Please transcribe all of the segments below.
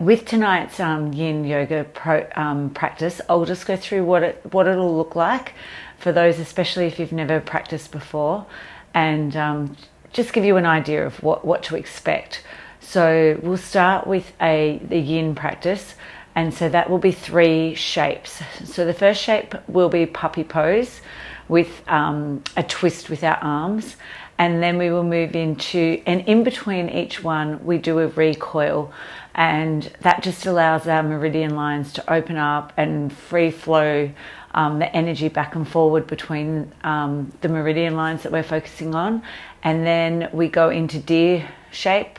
With tonight's Yin Yoga practice, I'll just go through what it'll look like for those, especially if you've never practiced before, and just give you an idea of what to expect. So we'll start with the Yin practice, and so that will be 3 shapes. So the first shape will be puppy pose with a twist with our arms, and then we will move into, and in between each one we do a recoil, and that just allows our meridian lines to open up and free flow the energy back and forward between the meridian lines that we're focusing on. And then we go into deer shape,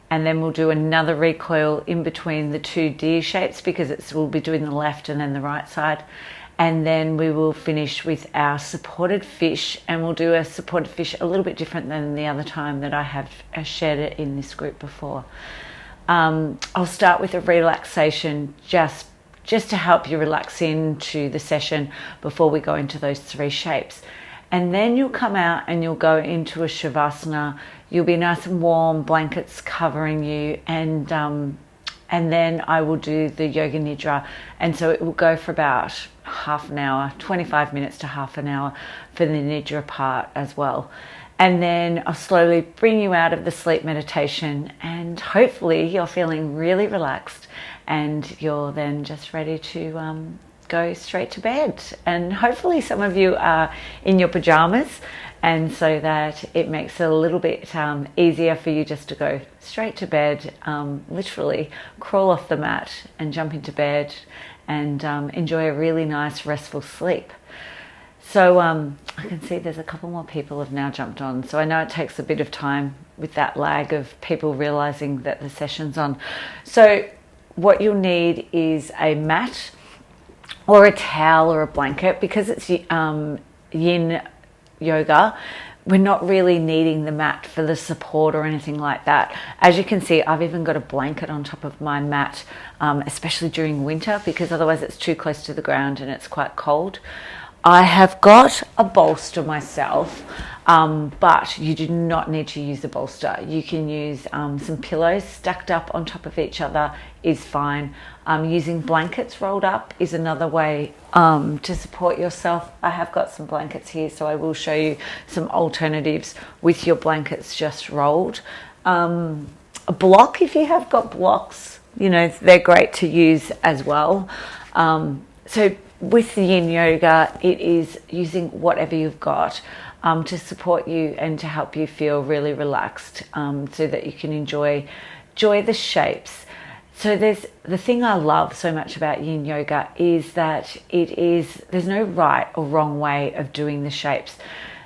and then we'll do another recoil in between the 2 deer shapes, because we'll be doing the left and then the right side. And then we will finish with our supported fish, and we'll do a supported fish a little bit different than the other time that I have shared it in this group before. I'll start with a relaxation just to help you relax into the session before we go into those 3 shapes. And then you'll come out and you'll go into a Shavasana. You'll be nice and warm, blankets covering you, and then I will do the Yoga Nidra, and so it will go for about half an hour, 25 minutes to half an hour for the Nidra part as well. And then I'll slowly bring you out of the sleep meditation, and hopefully you're feeling really relaxed, and you're then just ready to go straight to bed. And hopefully some of you are in your pajamas, and so that it makes it a little bit easier for you just to go straight to bed, literally crawl off the mat and jump into bed, and enjoy a really nice restful sleep. So I can see there's a couple more people have now jumped on, so I know it takes a bit of time with that lag of people realizing that the session's on. So what you'll need is a mat or a towel or a blanket, because it's Yin Yoga. We're not really needing the mat for the support or anything like that. As you can see, I've even got a blanket on top of my mat, especially during winter, because otherwise it's too close to the ground and it's quite cold. I have got a bolster myself, but you do not need to use a bolster. You can use some pillows stacked up on top of each other is fine. Using blankets rolled up is another way to support yourself. I have got some blankets here, so I will show you some alternatives with your blankets just rolled. A block, if you have got blocks, they're great to use as well. So with the Yin Yoga, it is using whatever you've got to support you and to help you feel really relaxed, so that you can enjoy the shapes. So the thing I love so much about Yin Yoga is that there's no right or wrong way of doing the shapes.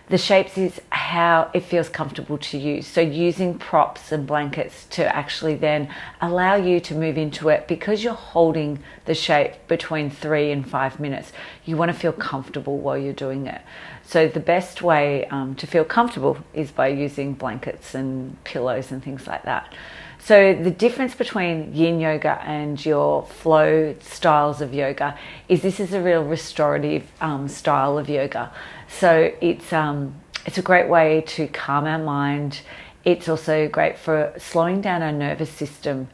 The shapes is how it feels comfortable to use. So using props and blankets to actually then allow you to move into it, because you're holding the shape between 3 and 5 minutes. You want to feel comfortable while you're doing it. So the best way to feel comfortable is by using blankets and pillows and things like that. So the difference between Yin Yoga and your flow styles of yoga is this is a real restorative style of yoga. So it's a great way to calm our mind. It's also great for slowing down our nervous system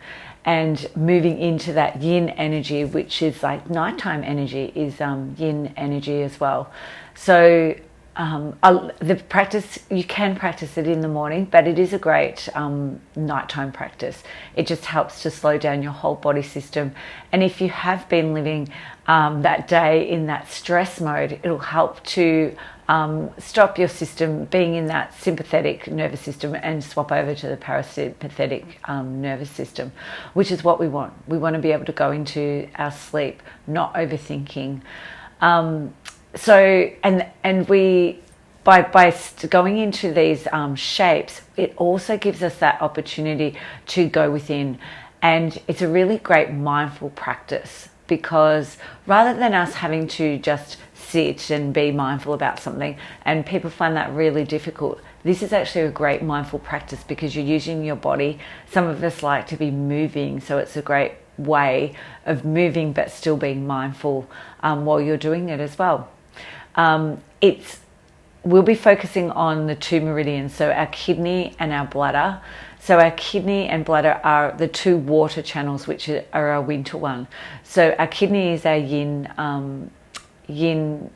and moving into that yin energy, which is like nighttime energy is yin energy as well. So the practice, you can practice it in the morning, but it is a great nighttime practice. It just helps to slow down your whole body system. And if you have been living that day in that stress mode, it'll help to stop your system being in that sympathetic nervous system and swap over to the parasympathetic nervous system, which is what we want. We want to be able to go into our sleep not overthinking. So we by going into these shapes, it also gives us that opportunity to go within, and it's a really great mindful practice, because rather than us having to just sit and be mindful about something, and people find that really difficult, this is actually a great mindful practice because you're using your body. Some of us like to be moving, so it's a great way of moving but still being mindful while you're doing it as well. We'll be focusing on the 2 meridians, so our kidney and our bladder. So our kidney and bladder are the two water channels, which are our winter one. So our kidney is our yin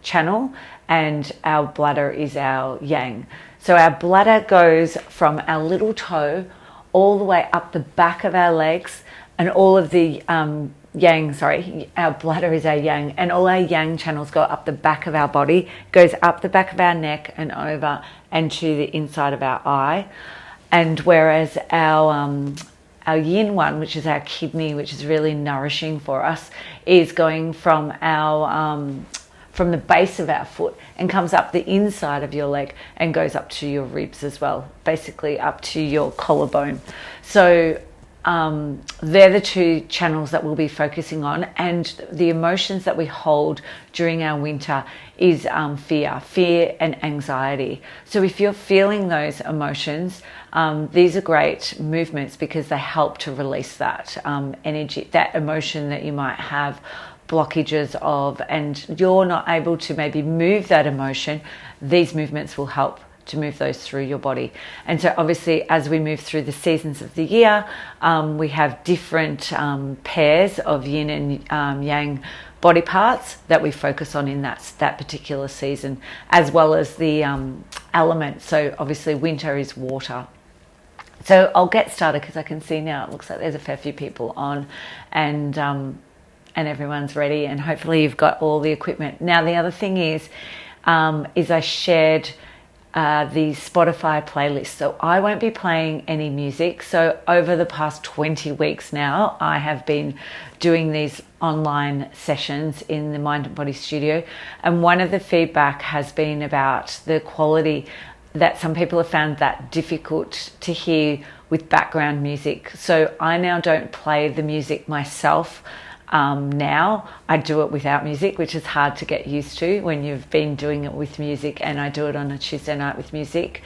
channel, and our bladder is our yang. So our bladder goes from our little toe all the way up the back of our legs, and all of the our bladder is our yang, and all our yang channels go up the back of our body, goes up the back of our neck and over and to the inside of our eye. And whereas our yin one, which is our kidney, which is really nourishing for us, is going from from the base of our foot and comes up the inside of your leg and goes up to your ribs as well, basically up to your collarbone. So they're the two channels that we'll be focusing on, and the emotions that we hold during our winter is fear and anxiety. So if you're feeling those emotions, these are great movements because they help to release that energy, that emotion that you might have blockages of, and you're not able to maybe move that emotion. These movements will help to move those through your body. And so obviously as we move through the seasons of the year, we have different pairs of yin and yang body parts that we focus on in that particular season, as well as the elements. So obviously winter is water. So I'll get started because I can see now it looks like there's a fair few people on, and everyone's ready, and hopefully you've got all the equipment. Now the other thing is I shared the Spotify playlist. So I won't be playing any music. So over the past 20 weeks now, I have been doing these online sessions in the Mind and Body Studio. And one of the feedback has been about the quality, that some people have found that difficult to hear with background music. So I now don't play the music myself. Now I do it without music, which is hard to get used to when you've been doing it with music, and I do it on a Tuesday night with music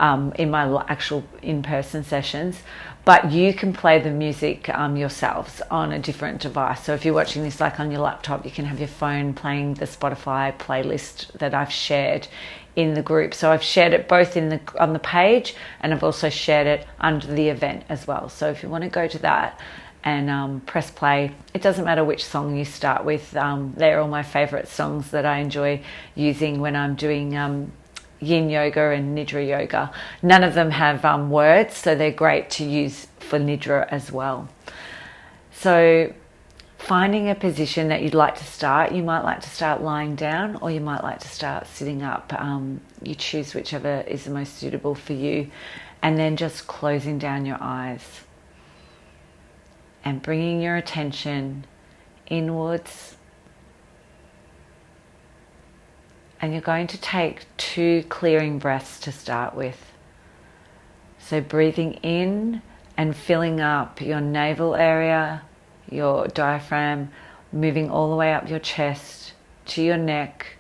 in my actual in-person sessions. But you can play the music yourselves on a different device. So if you're watching this like on your laptop, you can have your phone playing the Spotify playlist that I've shared in the group. So I've shared it both on the page, and I've also shared it under the event as well. So if you want to go to that and press play, it doesn't matter which song you start with. They're all my favorite songs that I enjoy using when I'm doing Yin Yoga and Nidra Yoga. None of them have words, so they're great to use for Nidra as well. So finding a position that you'd like to start. You might like to start lying down, or you might like to start sitting up. You choose whichever is the most suitable for you. And then just closing down your eyes and bringing your attention inwards. And you're going to take 2 clearing breaths to start with. So breathing in and filling up your navel area, your diaphragm, moving all the way up your chest to your neck,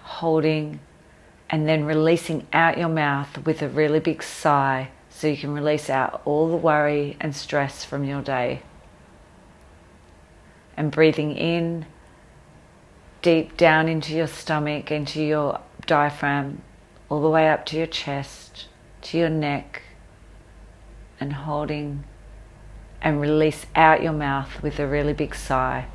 holding, and then releasing out your mouth with a really big sigh, so you can release out all the worry and stress from your day. And breathing in deep down into your stomach, into your diaphragm, all the way up to your chest, to your neck, and holding, and release out your mouth with a really big sigh.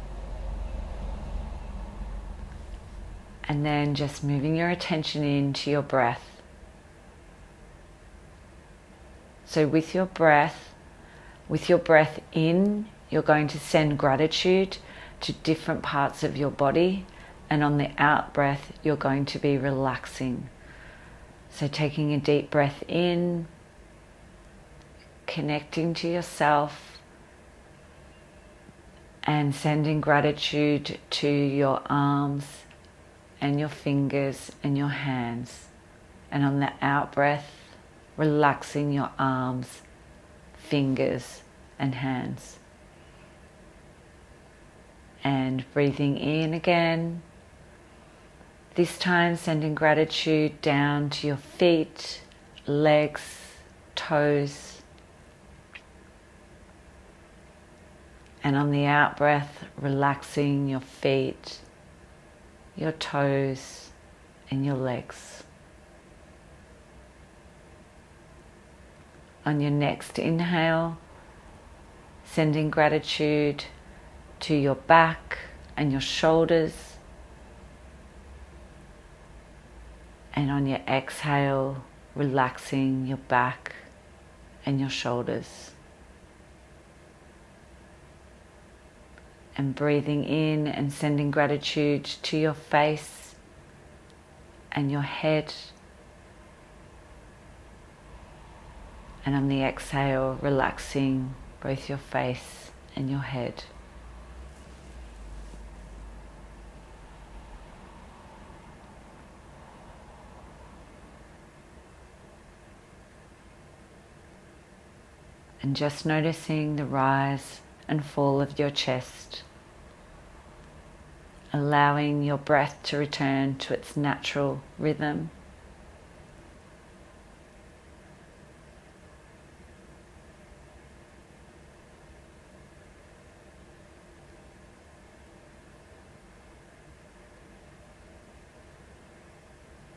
And then just moving your attention into your breath. So with your breath in, you're going to send gratitude to different parts of your body, and on the out breath, you're going to be relaxing. So taking a deep breath in, connecting to yourself, and sending gratitude to your arms and your fingers and your hands. And on the out breath, relaxing your arms, fingers, and hands. And breathing in again. This time sending gratitude down to your feet, legs, toes. And on the out breath, relaxing your feet, your toes, and your legs. On your next inhale, sending gratitude to your back and your shoulders. And on your exhale, relaxing your back and your shoulders. And breathing in and sending gratitude to your face and your head. And on the exhale, relaxing both your face and your head. And just noticing the rise and fall of your chest, allowing your breath to return to its natural rhythm.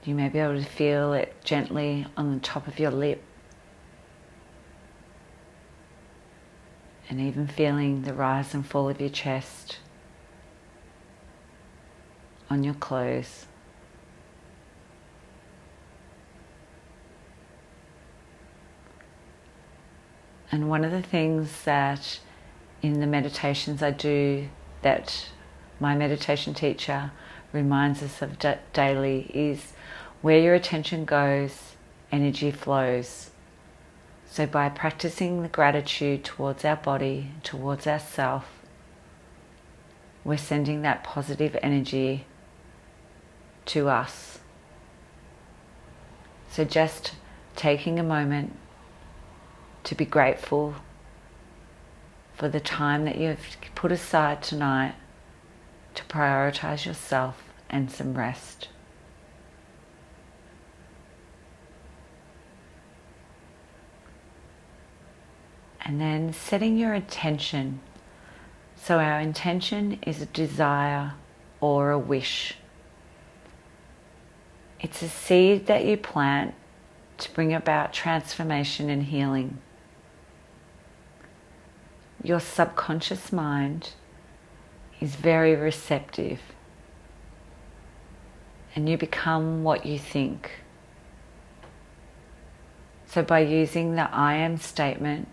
You may be able to feel it gently on the top of your lip, and even feeling the rise and fall of your chest on your clothes. And one of the things that in the meditations I do, that my meditation teacher reminds us of daily, is where your attention goes, energy flows. So by practicing the gratitude towards our body, towards ourself, we're sending that positive energy to us. So just taking a moment to be grateful for the time that you've put aside tonight to prioritize yourself and some rest. And then setting your intention. So our intention is a desire or a wish. It's a seed that you plant to bring about transformation and healing. Your subconscious mind is very receptive, and you become what you think. So by using the I am statement,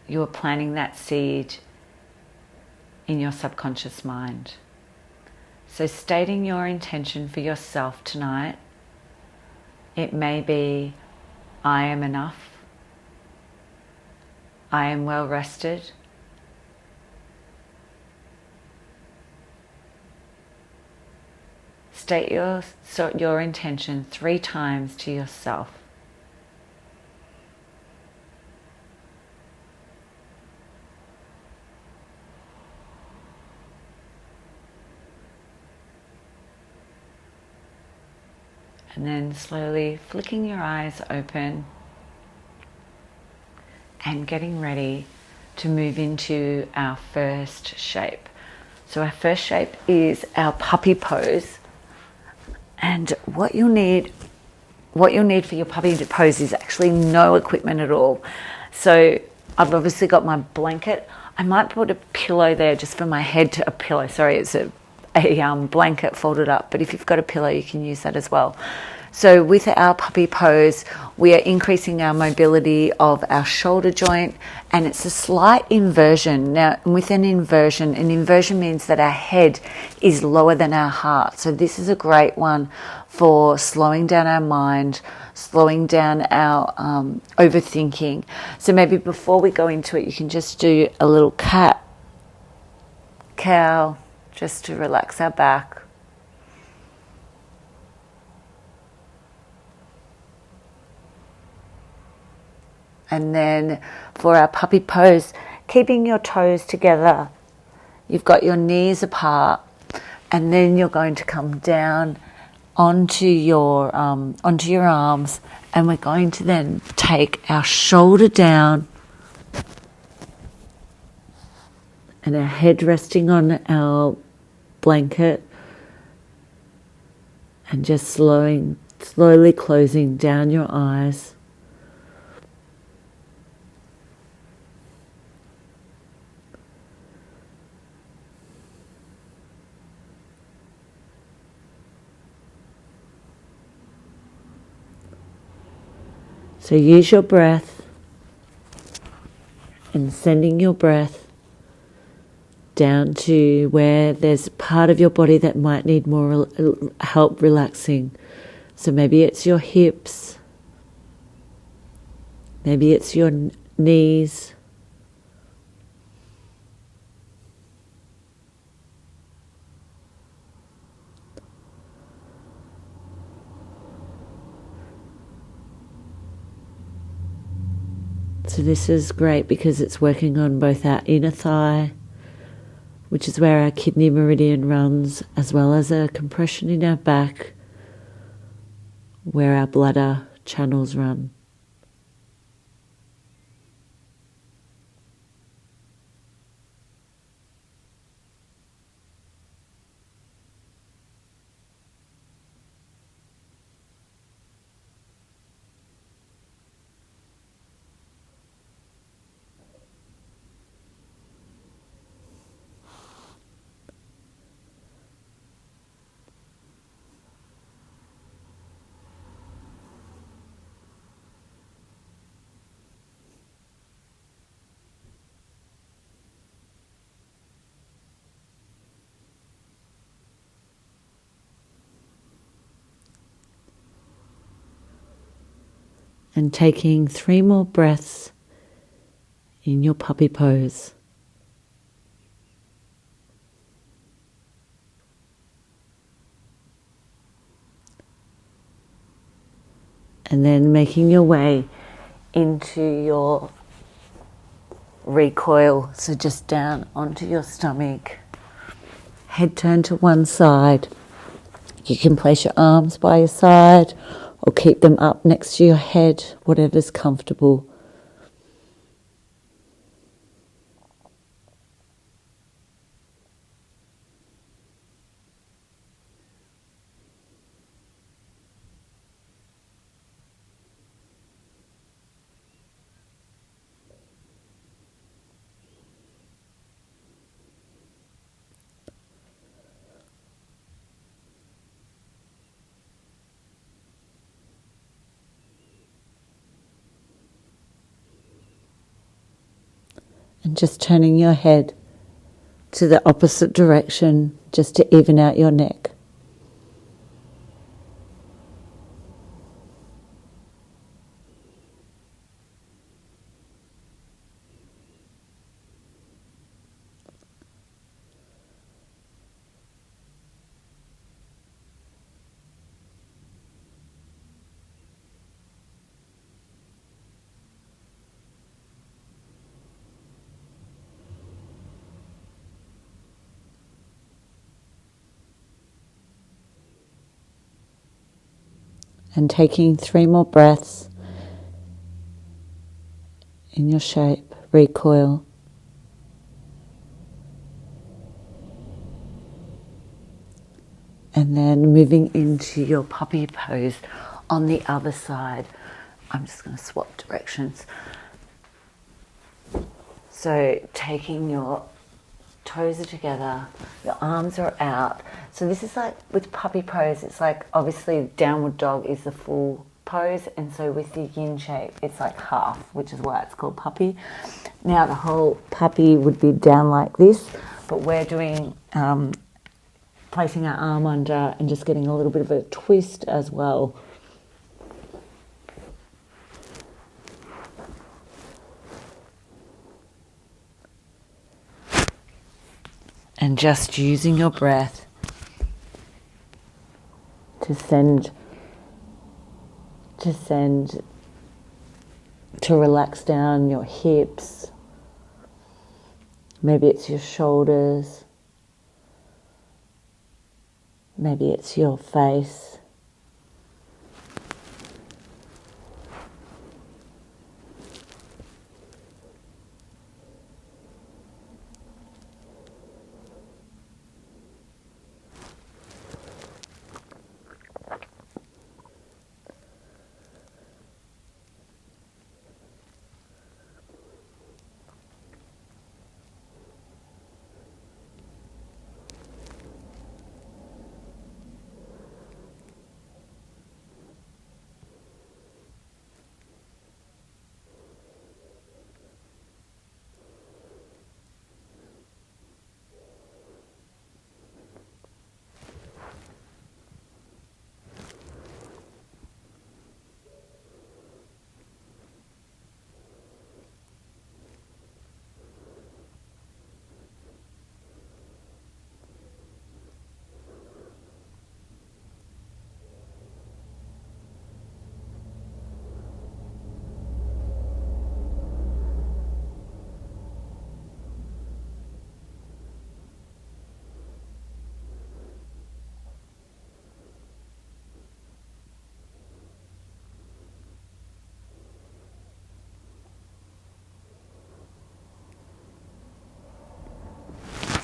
you are planting that seed in your subconscious mind. So stating your intention for yourself tonight, it may be, I am enough, I am well rested, state your intention 3 times to yourself. And then slowly flicking your eyes open and getting ready to move into our first shape. So our first shape is our puppy pose. And what you'll need for your puppy pose is actually no equipment at all. So I've obviously got my blanket. I might put a pillow there just for my head to a pillow. Sorry, it's a blanket folded up, but if you've got a pillow you can use that as well. So with our puppy pose, we are increasing our mobility of our shoulder joint, and it's a slight inversion. Now with an inversion means that our head is lower than our heart. So this is a great one for slowing down our mind, slowing down our overthinking. So maybe before we go into it, you can just do a little cat, cow, just to relax our back. And then for our puppy pose, keeping your toes together, you've got your knees apart, and then you're going to come down onto your arms, and we're going to then take our shoulder down and our head resting on our blanket, and just slowly closing down your eyes. So use your breath and sending your breath down to where there's part of your body that might need more help relaxing. So maybe it's your hips, maybe it's your knees, so this is great because it's working on both our inner thigh, which is where our kidney meridian runs, as well as a compression in our back, where our bladder channels run. And taking 3 more breaths in your puppy pose. And then making your way into your recoil, so just down onto your stomach, head turned to one side. You can place your arms by your side or keep them up next to your head, whatever's comfortable. And just turning your head to the opposite direction just to even out your neck. And taking 3 more breaths in your shape, recoil. And then moving into your puppy pose on the other side. I'm just going to swap directions. So taking your toes are together, your arms are out. So this is like with puppy pose, it's like obviously downward dog is the full pose, and so with the yin shape it's like half, which is why it's called puppy. Now the whole puppy would be down like this, but we're doing placing our arm under and just getting a little bit of a twist as well. And just using your breath to relax down your hips. Maybe it's your shoulders. Maybe it's your face.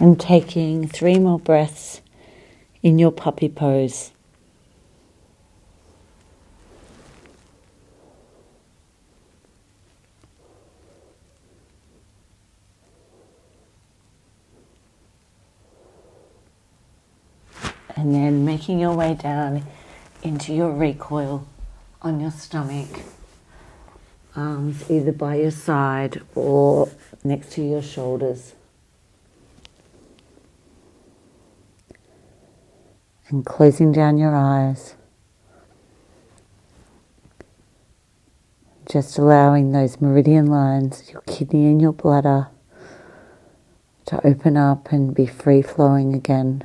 And taking 3 more breaths in your puppy pose. And then making your way down into your recoil on your stomach. Arms either by your side or next to your shoulders. And closing down your eyes. Just allowing those meridian lines, your kidney and your bladder, to open up and be free flowing again.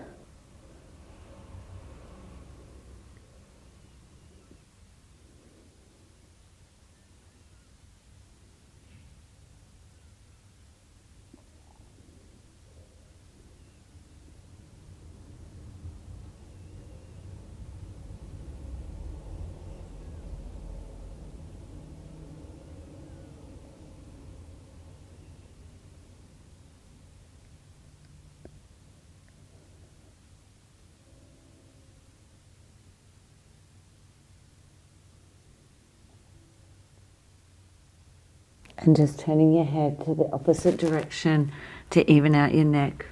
And just turning your head to the opposite direction to even out your neck.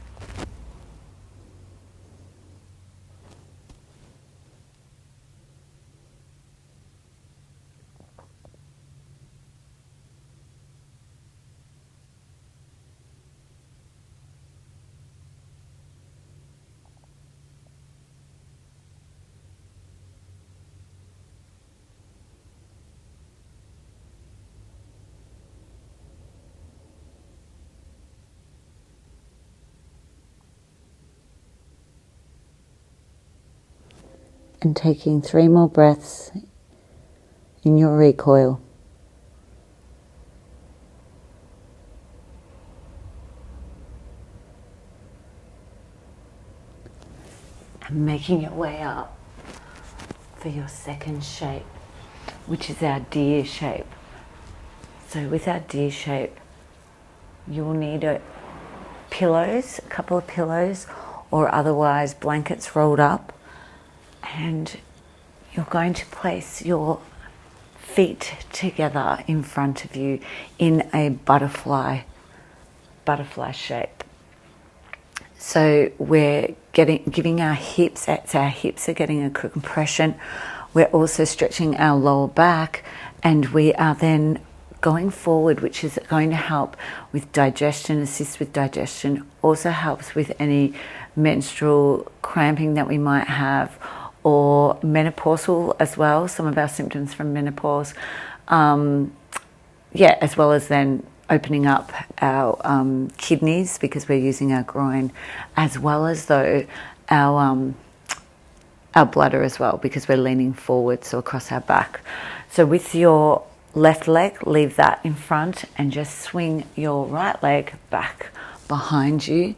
And taking 3 more breaths in your recoil. And making your way up for your second shape, which is our deer shape. So with our deer shape, you'll need a couple of pillows, or otherwise blankets rolled up. And you're going to place your feet together in front of you in a butterfly shape. So we're giving our hips, as our hips are getting a compression, we're also stretching our lower back, and we are then going forward, which is going to help with digestion, assist with digestion, also helps with any menstrual cramping that we might have, or menopausal as well, some of our symptoms from menopause. As well as then opening up our kidneys, because we're using our groin, as well as though our bladder as well, because we're leaning forward, so across our back. So with your left leg, leave that in front and just swing your right leg back behind you.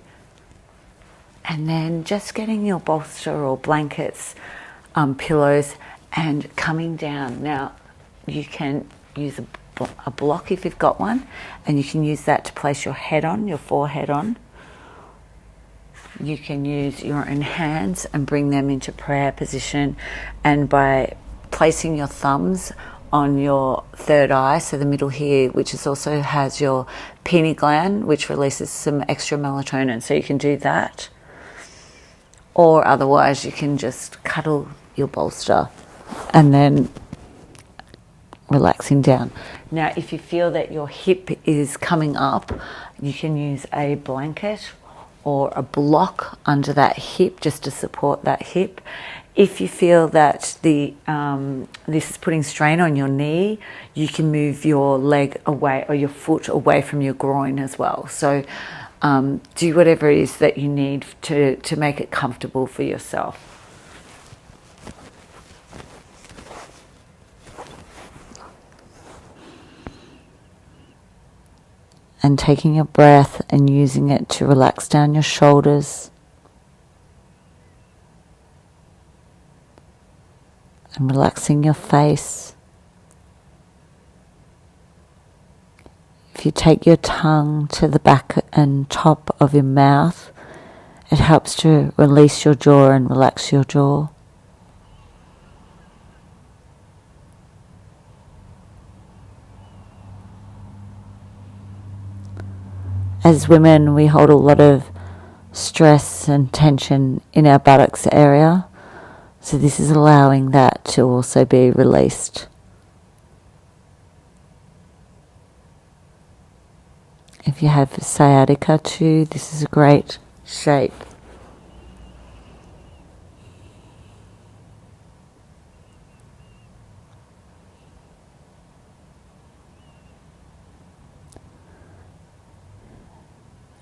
And then just getting your bolster or blankets, pillows, and coming down. Now, you can use a block if you've got one, and you can use that to place your head on, your forehead on. You can use your own hands and bring them into prayer position, and by placing your thumbs on your third eye, so the middle here, which is also has your pineal gland, which releases some extra melatonin, so you can do that. Or otherwise you can just cuddle your bolster and then relaxing down. Now, if you feel that your hip is coming up, you can use a blanket or a block under that hip just to support that hip. If you feel that this is putting strain on your knee, you can move your leg away or your foot away from your groin as well. So do whatever it is that you need to make it comfortable for yourself. And taking a breath and using it to relax down your shoulders. And relaxing your face. If you take your tongue to the back and top of your mouth It helps to release your jaw and relax your jaw. As women, we hold a lot of stress and tension in our buttocks area, so this is allowing that to also be released. If you have sciatica too, this is a great shape.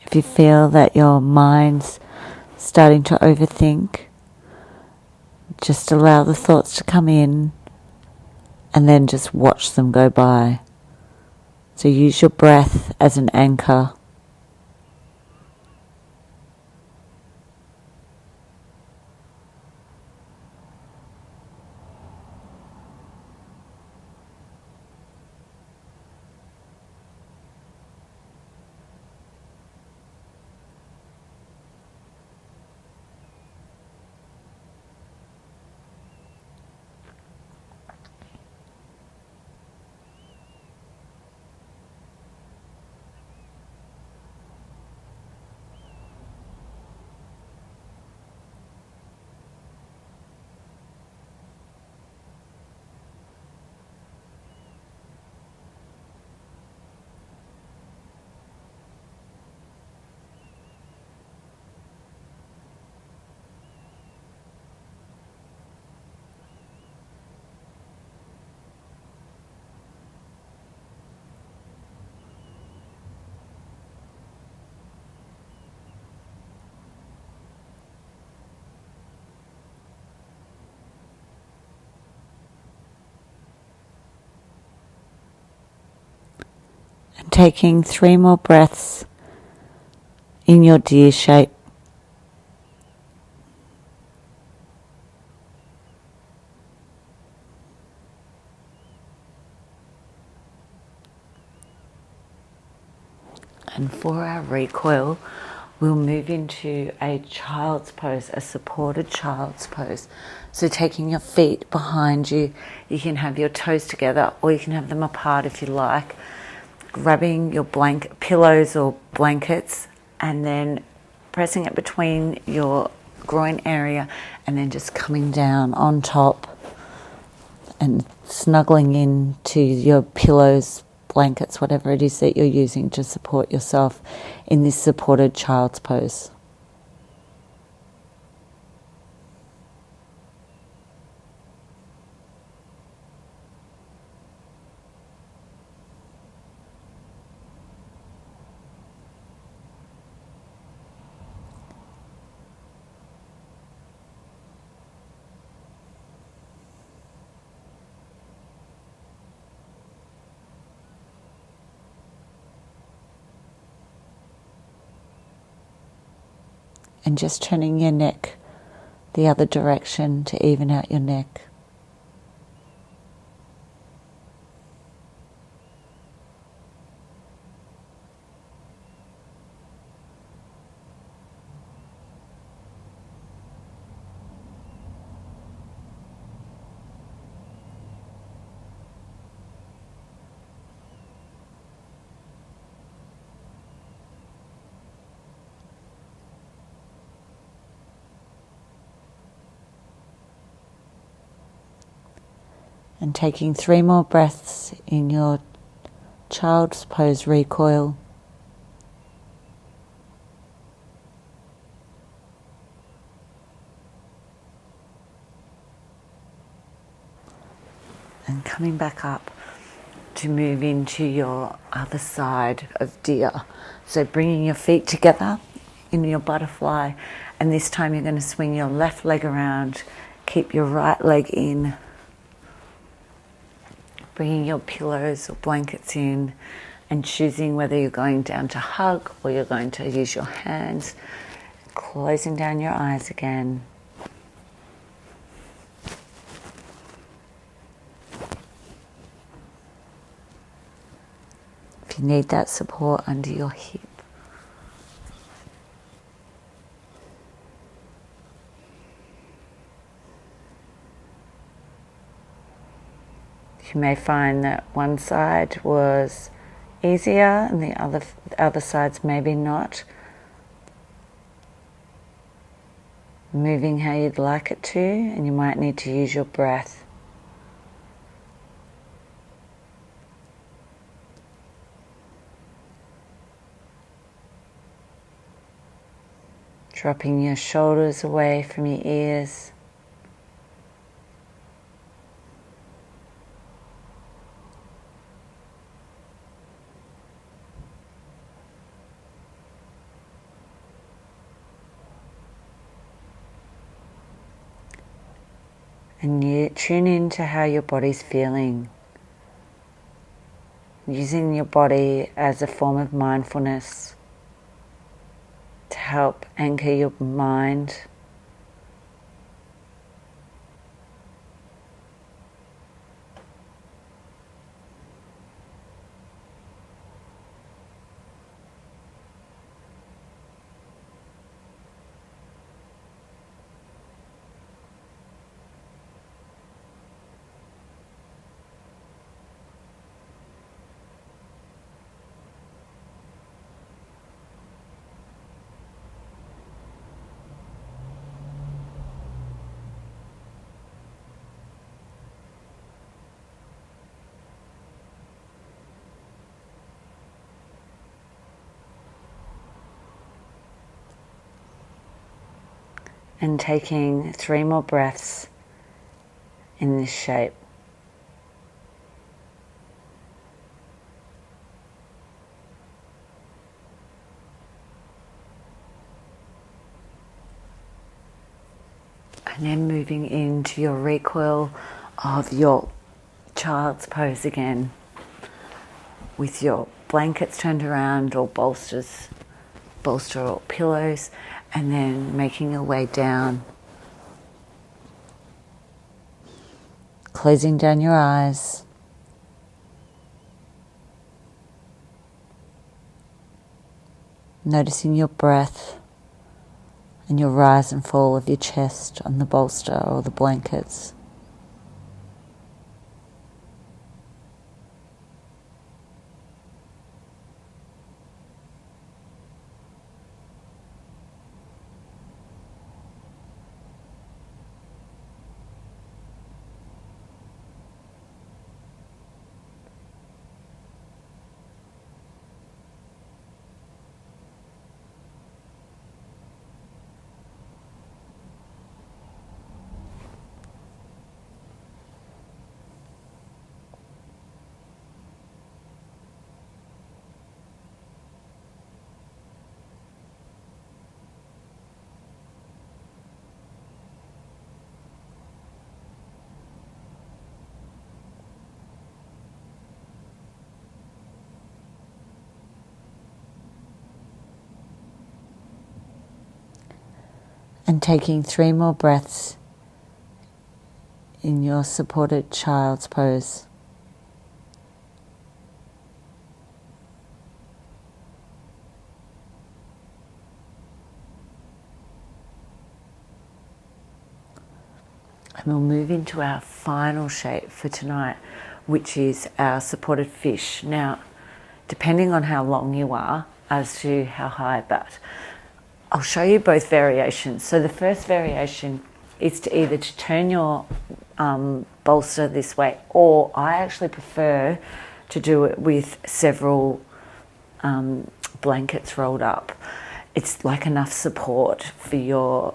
If you feel that your mind's starting to overthink, just allow the thoughts to come in and then just watch them go by. So use your breath as an anchor. And taking 3 more breaths in your deer shape. And for our recoil, we'll move into a child's pose, a supported child's pose. So taking your feet behind you, you can have your toes together or you can have them apart if you like. Grabbing your pillows or blankets and then pressing it between your groin area and then just coming down on top and snuggling into your pillows, blankets, whatever it is that you're using to support yourself in this supported child's pose. And just turning your neck the other direction to even out your neck. And taking 3 more breaths in your child's pose recoil. And coming back up to move into your other side of deer. So bringing your feet together in your butterfly, and this time you're going to swing your left leg around, keep your right leg in, bringing your pillows or blankets in and choosing whether you're going down to hug or you're going to use your hands, closing down your eyes again. If you need that support under your hip. You may find that one side was easier and the other sides maybe not. Moving how you'd like it to, and you might need to use your breath. Dropping your shoulders away from your ears. And you tune into how your body's feeling. Using your body as a form of mindfulness to help anchor your mind. And taking 3 more breaths in this shape. And then moving into your recoil of your child's pose again, with your blankets turned around or bolster or pillows, and then making your way down, closing down your eyes, noticing your breath and your rise and fall of your chest on the bolster or the blankets. And taking 3 more breaths in your supported child's pose. And we'll move into our final shape for tonight, which is our supported fish. Now, depending on how long you are as to how high, but I'll show you both variations. So the first variation is to either to turn your bolster this way, or I actually prefer to do it with several blankets rolled up. It's like enough support for your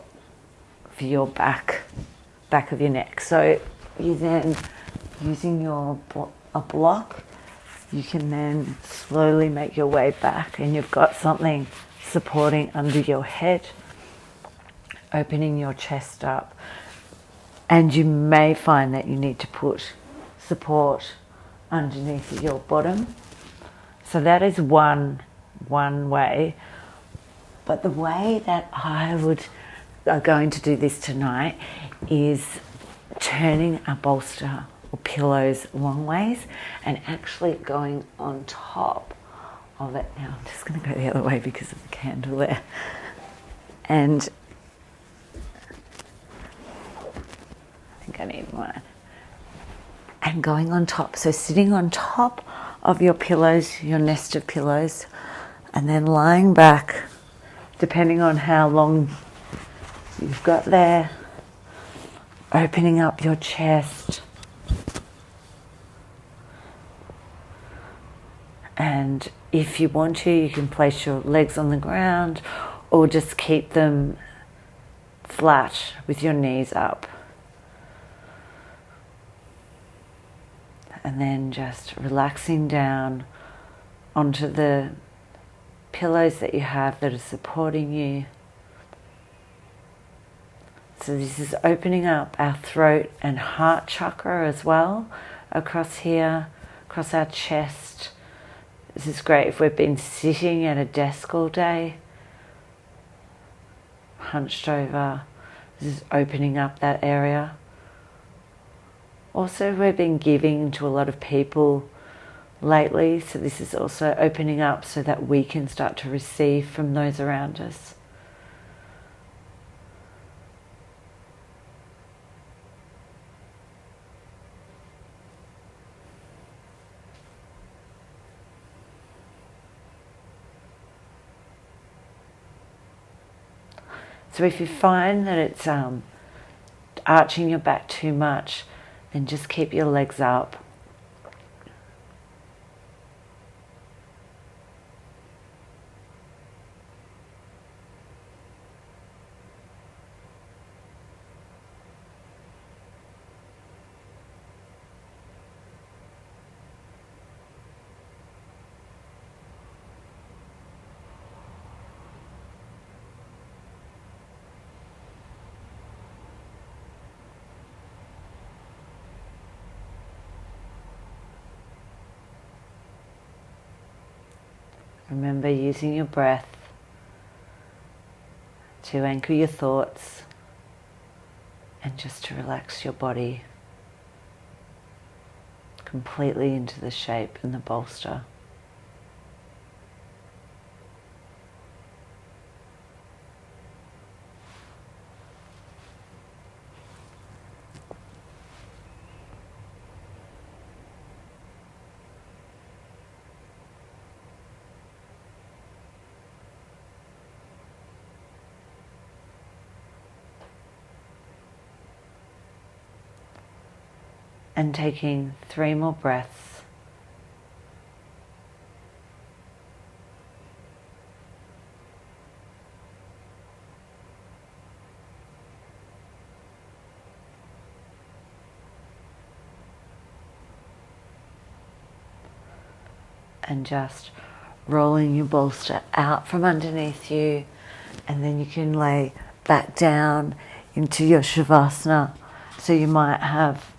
back of your neck. So you then, using a block, you can then slowly make your way back, and you've got something supporting under your head, opening your chest up. And you may find that you need to put support underneath your bottom. So that is one way. But the way that are going to do this tonight is turning a bolster or pillows long ways and actually going on top of it. Now I'm just going to go the other way because of the candle there. And I think I need mine. and going on top. So sitting on top of your pillows, your nest of pillows, and then lying back, depending on how long you've got there, opening up your chest. And if you want to, you can place your legs on the ground or just keep them flat with your knees up. And then just relaxing down onto the pillows that you have that are supporting you. So this is opening up our throat and heart chakra as well, across here, across our chest. This is great if we've been sitting at a desk all day, hunched over. This is opening up that area. Also, we've been giving to a lot of people lately, so this is also opening up so that we can start to receive from those around us. So if you find that it's arching your back too much, then just keep your legs up. Remember using your breath to anchor your thoughts and just to relax your body completely into the shape and the bolster. And taking 3 more breaths. And just rolling your bolster out from underneath you, and then you can lay back down into your Shavasana. So you might have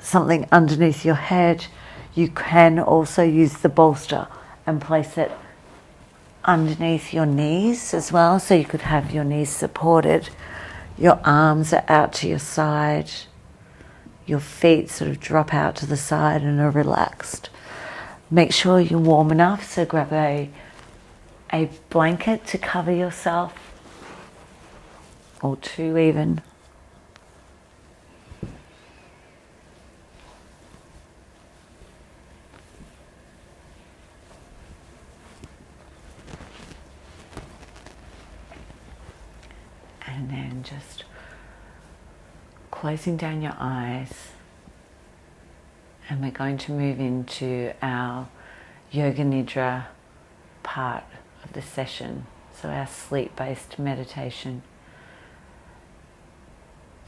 something underneath your head. You can also use the bolster and place it underneath your knees as well, so you could have your knees supported. Your arms are out to your side. Your feet sort of drop out to the side and are relaxed. Make sure you're warm enough, so grab a blanket to cover yourself, or 2 even. And then just closing down your eyes, and we're going to move into our Yoga Nidra part of the session, so our sleep-based meditation.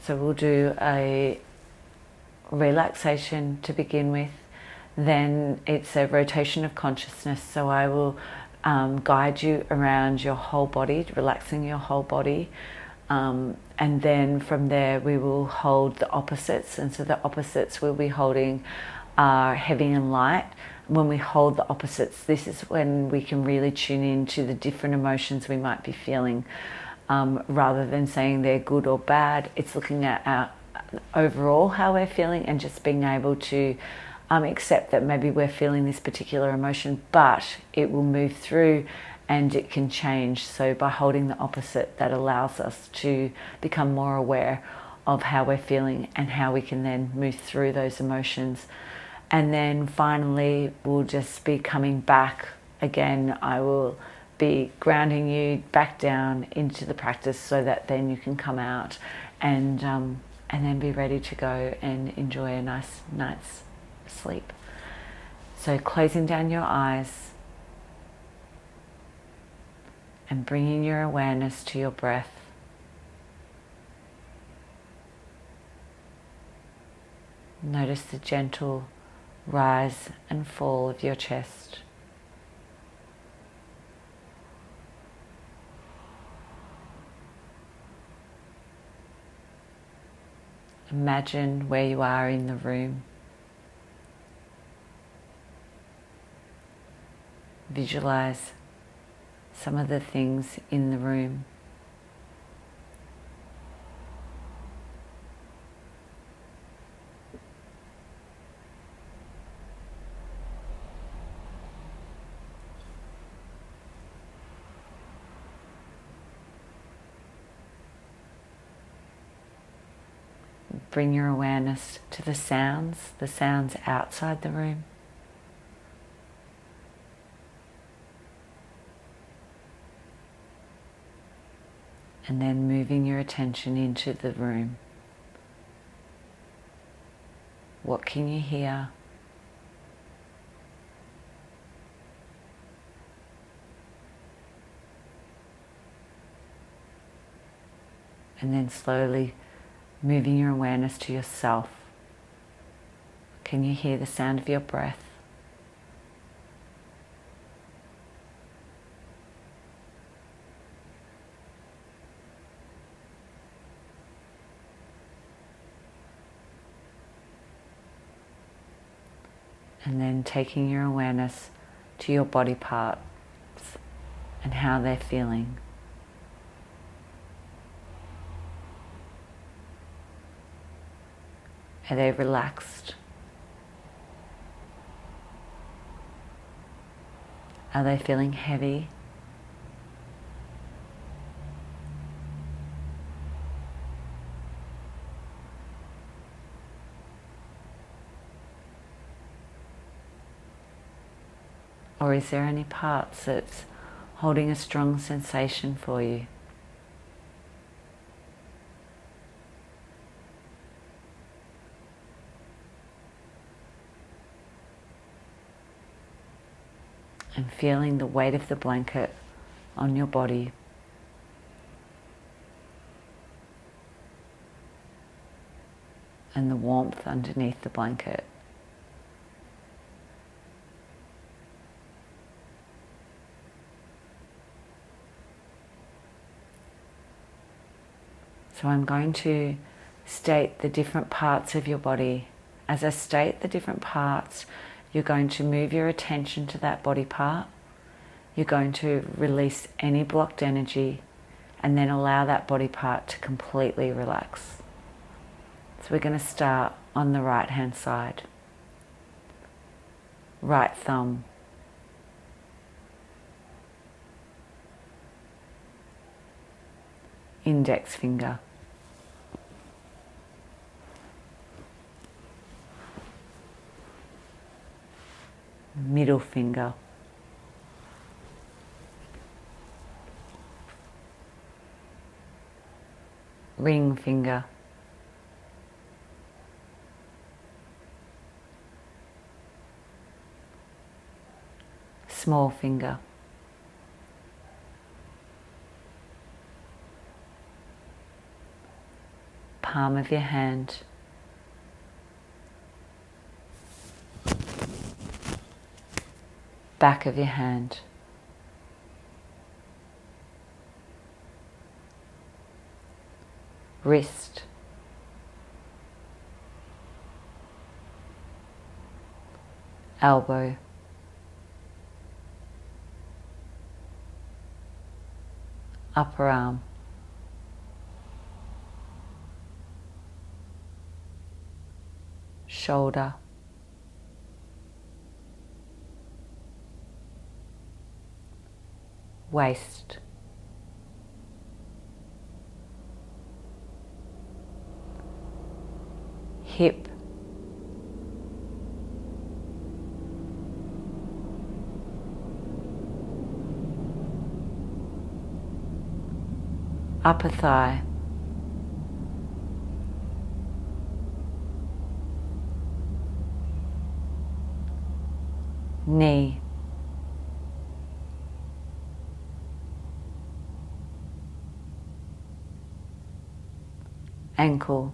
So we'll do a relaxation to begin with, then it's a rotation of consciousness, so I will guide you around your whole body, relaxing your whole body. And then from there we will hold the opposites, and so the opposites we'll be holding are heavy and light. When we hold the opposites, this is when we can really tune into the different emotions we might be feeling. Rather than saying they're good or bad, it's looking at our overall how we're feeling and just being able to accept that maybe we're feeling this particular emotion, but it will move through and it can change. So by holding the opposite, that allows us to become more aware of how we're feeling and how we can then move through those emotions. And then finally, we'll just be coming back again. I will be grounding you back down into the practice so that then you can come out and then be ready to go and enjoy a nice night's sleep. So closing down your eyes and bringing your awareness to your breath. Notice the gentle rise and fall of your chest. Imagine where you are in the room. Visualize some of the things in the room. Bring your awareness to the sounds outside the room. And then moving your attention into the room. What can you hear? And then slowly moving your awareness to yourself. Can you hear the sound of your breath? And then taking your awareness to your body parts and how they're feeling. Are they relaxed? Are they feeling heavy? Or is there any parts that's holding a strong sensation for you? And feeling the weight of the blanket on your body. And the warmth underneath the blanket. So I'm going to state the different parts of your body. As I state the different parts, you're going to move your attention to that body part. You're going to release any blocked energy and then allow that body part to completely relax. So we're going to start on the right hand side. Right thumb. Index finger. Middle finger. Ring finger. Small finger. Palm of your hand. Back of your hand. Wrist. Elbow. Upper arm. Shoulder. Waist. hip, upper thigh, knee, ankle,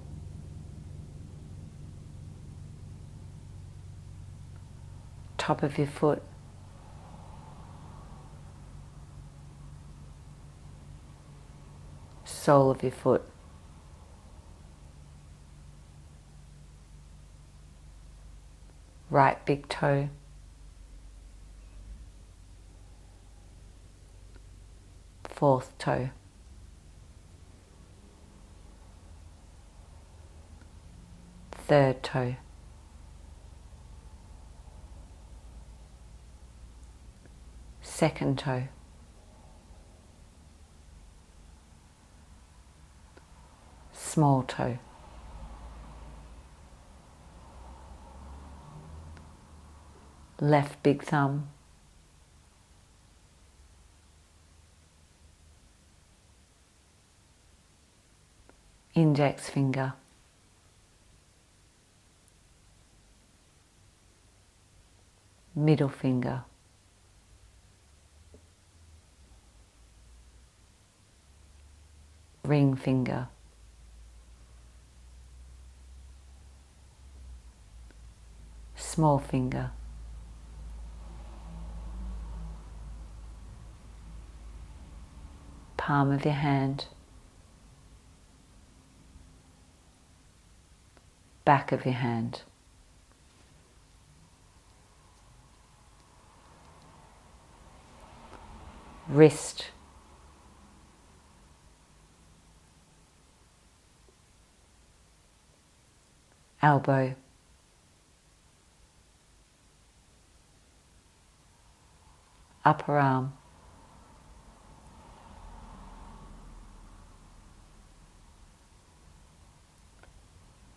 top of your foot, sole of your foot, right big toe, fourth toe, third toe, second toe, small toe, left big thumb, index finger, middle finger, ring finger, small finger, palm of your hand, back of your hand, wrist, elbow, upper arm,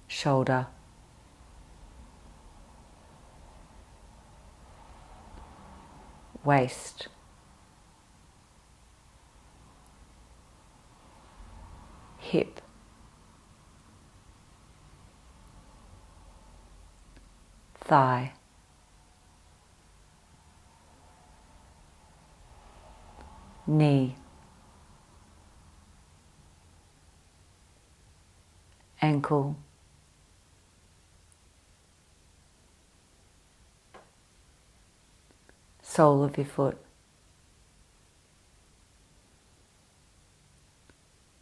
shoulder, waist, hip, thigh, knee, ankle, sole of your foot,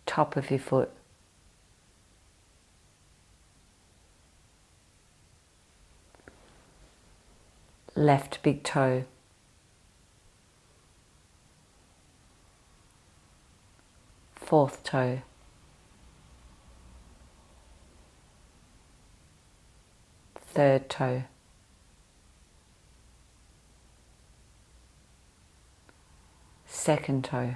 top of your foot, left big toe, fourth toe, third toe, second toe,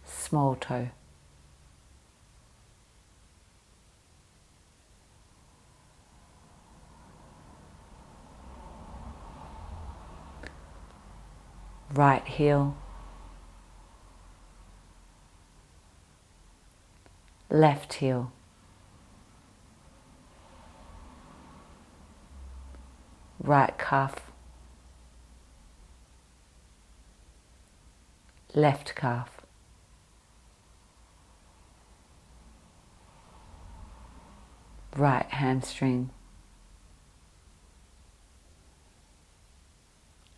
small toe, right heel, left heel, right calf, left calf, right hamstring,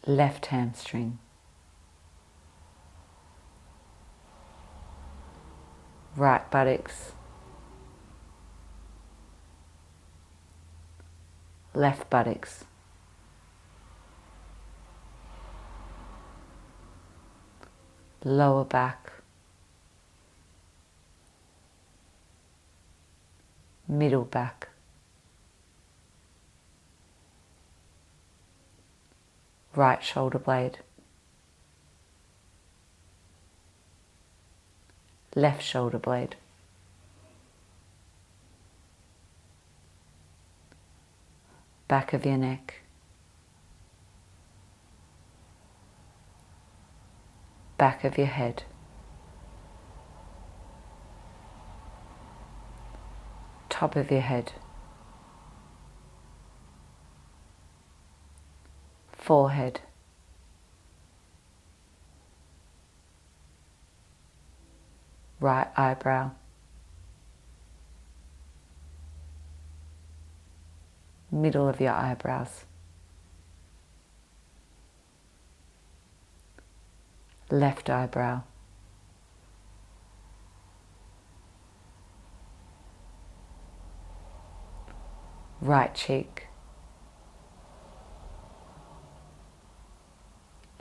left hamstring, right buttocks, left buttocks, lower back, middle back, right shoulder blade, left shoulder blade, back of your neck, back of your head, top of your head, forehead, right eyebrow, middle of your eyebrows, left eyebrow, right cheek,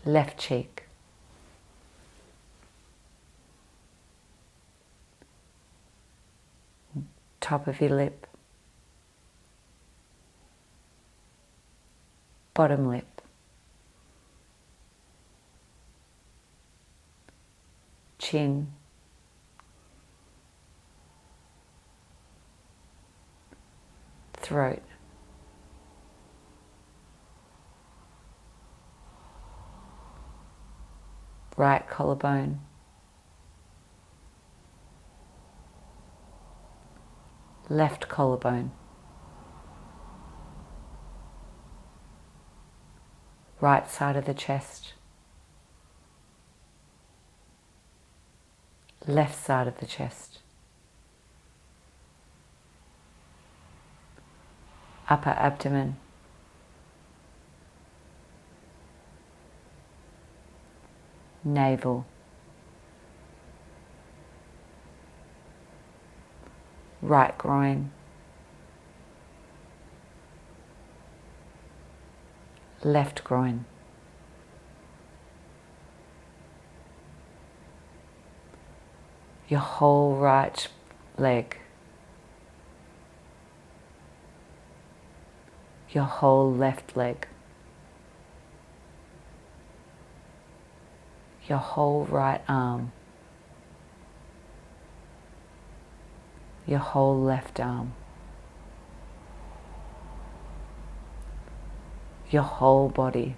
left cheek, top of your lip, bottom lip, chin, throat, right collarbone, left collarbone, right side of the chest, left side of the chest, upper abdomen, navel, right groin, left groin, your whole right leg, your whole left leg, your whole right arm, your whole left arm, your whole body.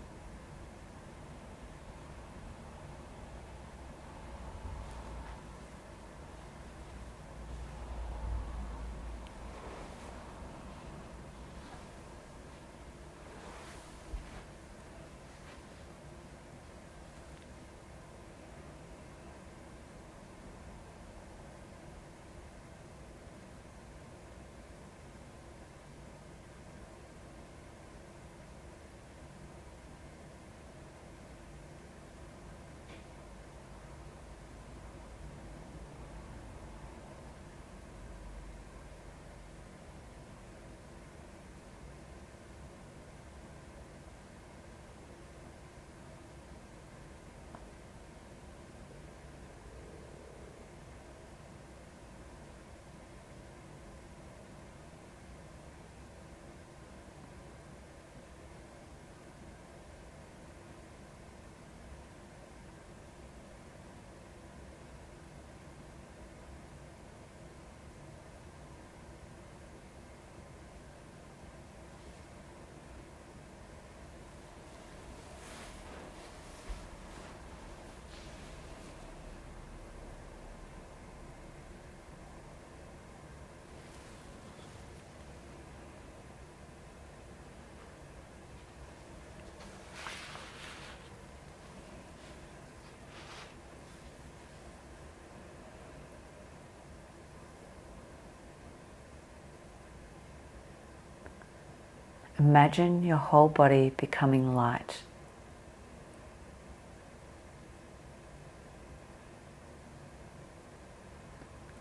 Imagine your whole body becoming light.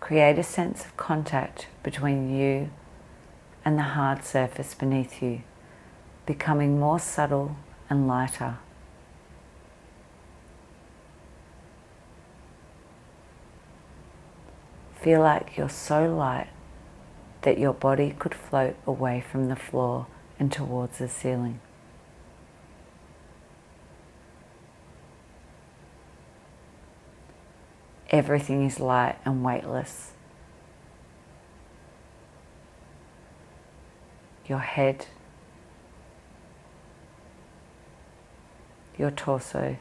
Create a sense of contact between you and the hard surface beneath you, becoming more subtle and lighter. Feel like you're so light that your body could float away from the floor and towards the ceiling. Everything is light and weightless. Your head, your torso,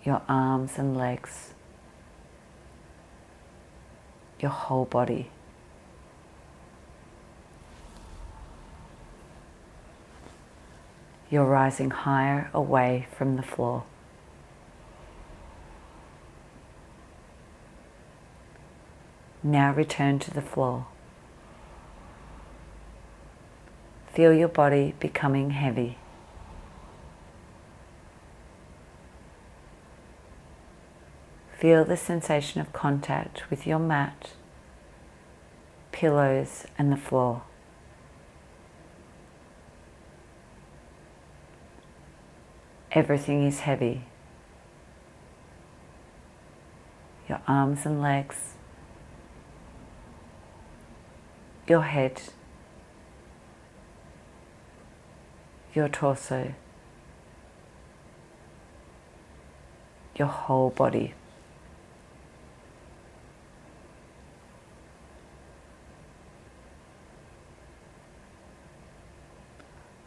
your arms and legs, your whole body. You're rising higher away from the floor. Now return to the floor. Feel your body becoming heavy. Feel the sensation of contact with your mat, pillows, and the floor. Everything is heavy. Your arms and legs, your head, your torso, your whole body.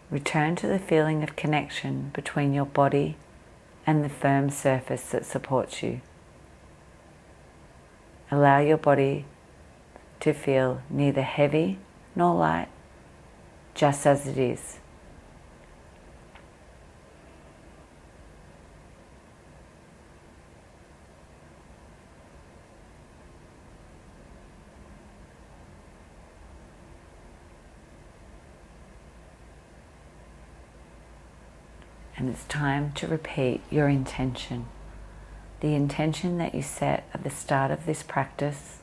Return to the feeling of connection between your body and the firm surface that supports you. Allow your body to feel neither heavy nor light, just as it is. And it's time to repeat your intention. The intention that you set at the start of this practice.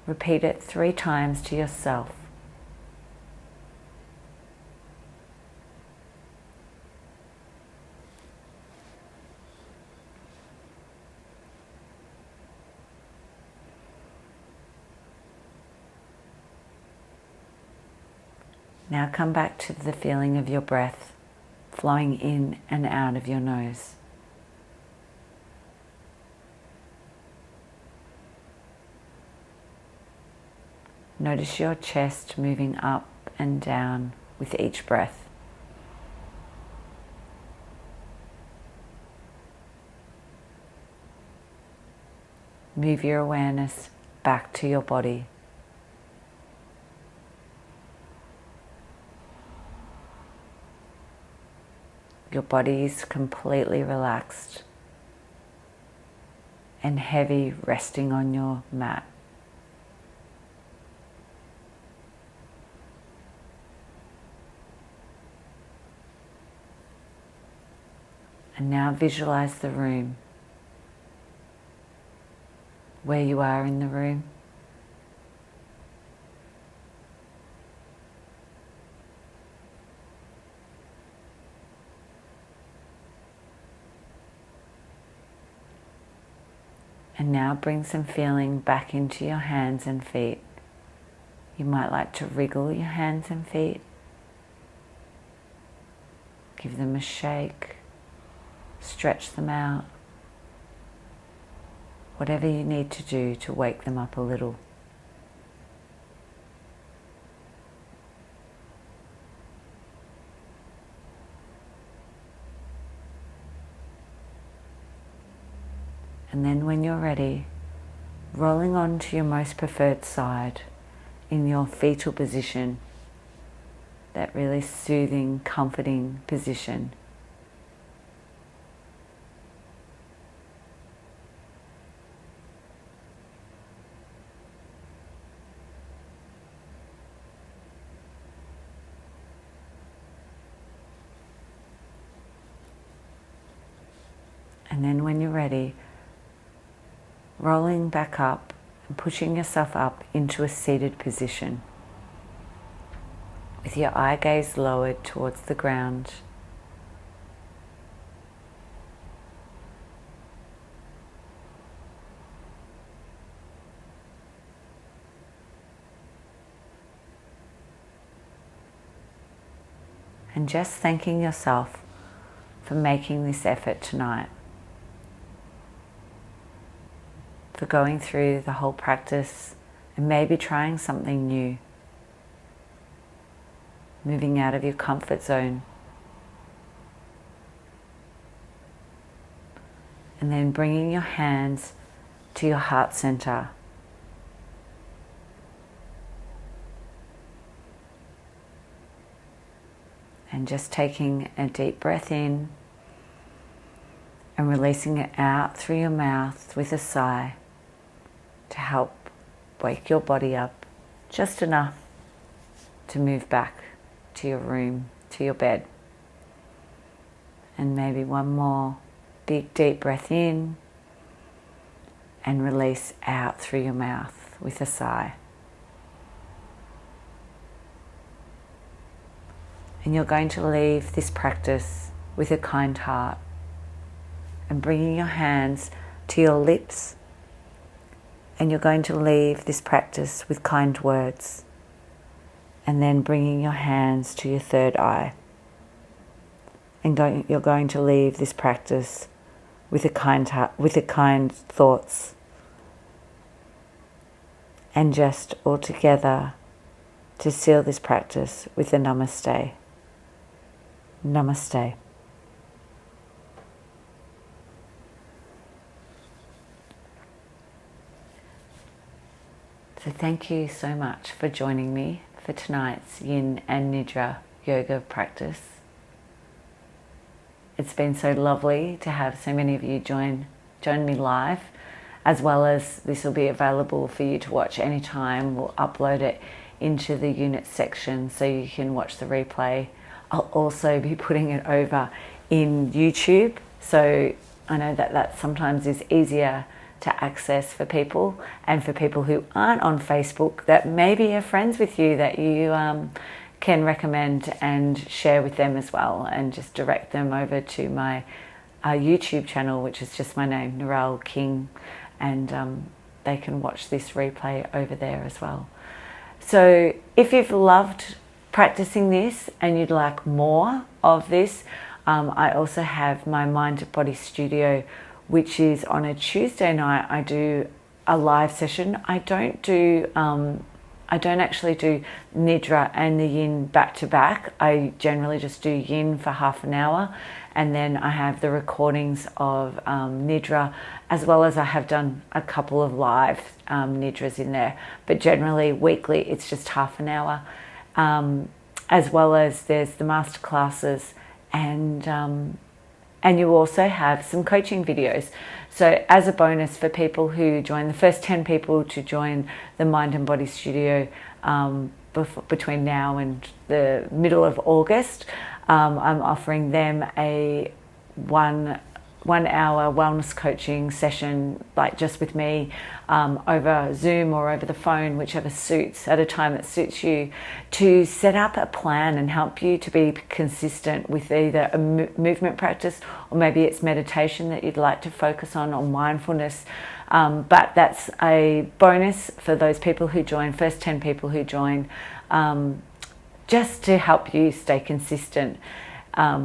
Repeat it 3 times to yourself. Now come back to the feeling of your breath flowing in and out of your nose. Notice your chest moving up and down with each breath. Move your awareness back to your body. Your body is completely relaxed and heavy, resting on your mat. And now visualize the room, where you are in the room. And now bring some feeling back into your hands and feet. You might like to wriggle your hands and feet. Give them a shake. Stretch them out. Whatever you need to do to wake them up a little. And then when you're ready, rolling on to your most preferred side in your fetal position, that really soothing, comforting position. And then when you're ready, rolling back up and pushing yourself up into a seated position with your eye gaze lowered towards the ground. And just thanking yourself for making this effort tonight. for going through the whole practice and maybe trying something new, moving out of your comfort zone. And then bringing your hands to your heart center. And just taking a deep breath in and releasing it out through your mouth with a sigh to help wake your body up just enough to move back to your room, to your bed. And maybe one more big deep breath in and release out through your mouth with a sigh. And you're going to leave this practice with a kind heart and bringing your hands to your lips, and you're going to leave this practice with kind words, and then bringing your hands to your third eye, and you're going to leave this practice with a kind heart, with a kind thoughts, and just all together to seal this practice with a namaste. Namaste. So thank you so much for joining me for tonight's Yin and Nidra Yoga practice. It's been so lovely to have so many of you join me live, as well as this will be available for you to watch anytime. We'll upload it into the unit section so you can watch the replay. I'll also be putting it over in YouTube, so I know that sometimes is easier to access for people, and for people who aren't on Facebook that maybe are friends with you that you can recommend and share with them as well, and just direct them over to my YouTube channel, which is just my name, Narelle King, and they can watch this replay over there as well. So if you've loved practicing this and you'd like more of this, I also have my Mind and Body Studio, which is on a Tuesday night. I do a live session. I don't actually do Nidra and the Yin back to back. I generally just do Yin for half an hour, and then I have the recordings of Nidra, as well as I have done a couple of live Nidras in there. But generally weekly it's just half an hour, as well as there's the master classes, and you also have some coaching videos. So as a bonus for people who join, the first 10 people to join the Mind and Body Studio between now and the middle of August, I'm offering them a one hour wellness coaching session, like just with me, over Zoom or over the phone, whichever suits, at a time that suits you, to set up a plan and help you to be consistent with either a movement practice, or maybe it's meditation that you'd like to focus on, or mindfulness. But that's a bonus for those people who join, first 10 people who join, just to help you stay consistent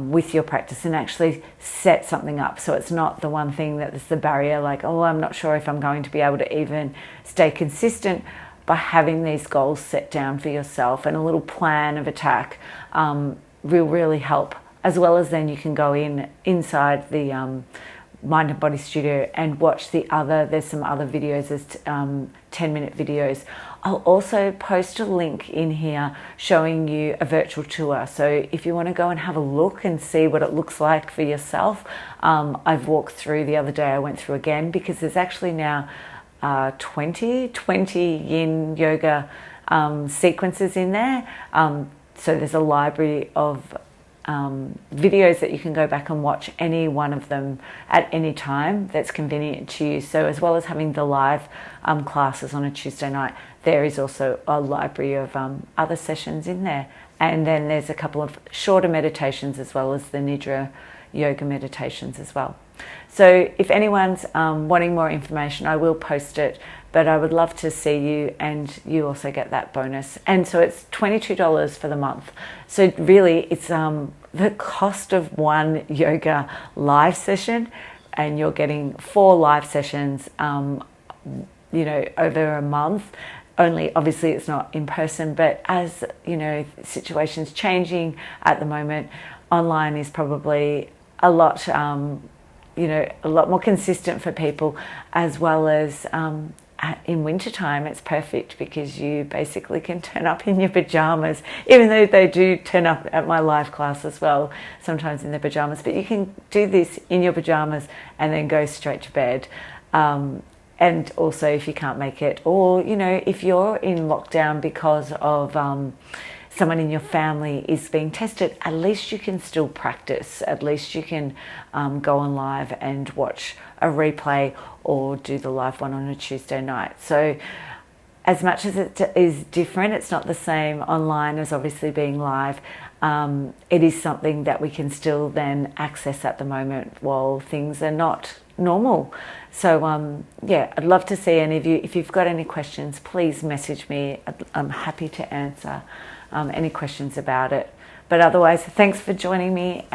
with your practice and actually set something up, so it's not the one thing that is the barrier, like, oh, I'm not sure if I'm going to be able to even stay consistent. By having these goals set down for yourself and a little plan of attack will really help, as well as then you can go inside the Mind and Body Studio and watch there's some other videos, there's 10-minute videos. I'll also post a link in here showing you a virtual tour. So if you want to go and have a look and see what it looks like for yourself, I've walked through the other day, I went through again, because there's actually now 20 Yin Yoga sequences in there. So there's a library of videos that you can go back and watch any one of them at any time that's convenient to you. So as well as having the live classes on a Tuesday night, there is also a library of other sessions in there. And then there's a couple of shorter meditations, as well as the Nidra Yoga meditations as well. So if anyone's wanting more information, I will post it, but I would love to see you, and you also get that bonus. And so it's $22 for the month. So really it's the cost of one yoga live session, and you're getting 4 live sessions over a month. Only obviously it's not in person, but as situations changing at the moment, online is probably a lot more consistent for people, as well as in wintertime it's perfect because you basically can turn up in your pajamas, even though they do turn up at my live class as well, sometimes in their pajamas, but you can do this in your pajamas and then go straight to bed. And also if you can't make it, or if you're in lockdown because of someone in your family is being tested, at least you can still practice. At least you can go on live and watch a replay or do the live one on a Tuesday night. So as much as it is different, it's not the same online as obviously being live. It is something that we can still then access at the moment while things are not normal. So I'd love to see any of you. If you've got any questions, please message me. I'm happy to answer any questions about it. But otherwise, thanks for joining me.